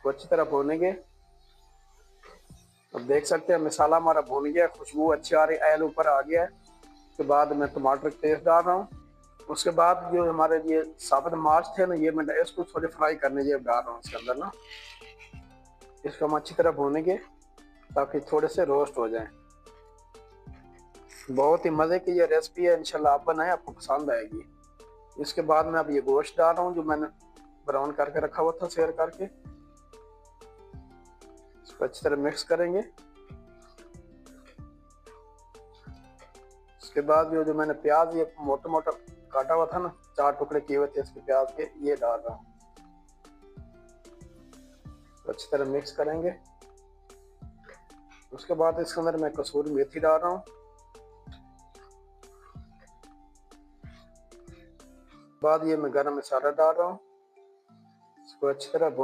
इसको अच्छी तरह भूनेंगे। अब देख सकते हैं मसाला हमारा भून गया, खुशबू अच्छी आ रही, ऑयल ऊपर आ गया है। उसके बाद मैं टमाटर पेस्ट डाल रहा हूँ। उसके बाद जो हमारे ये साबुत मार्च थे ना, ये मैं इसको थोड़े फ्राई करने ये डाल रहा हूँ इसके अंदर ना। इसको हम अच्छी तरह भूनेंगे ताकि थोड़े से रोस्ट हो जाएं। बहुत ही मज़े की ये रेसिपी है, इंशाल्लाह आप बनाएं, आपको पसंद आएगी। इसके बाद मैं अब ये गोश्त डाल रहा हूँ जो मैंने ब्राउन करके रखा हुआ था, सेयर करके। इसको अच्छी तरह मिक्स करेंगे। उसके बाद जो मैंने प्याज ये मोटा मोटा काटा हुआ था ना, 4 टुकड़े किए हुए थे इसके प्याज के, ये डाल रहा हूँ। तो अच्छी तरह मिक्स करेंगे। उसके बाद इसके अंदर मैं कसूरी मेथी डाल रहा हूँ। बाद ये मैं गरम मसाला डाल रहा हूँ। इसको अच्छी तरह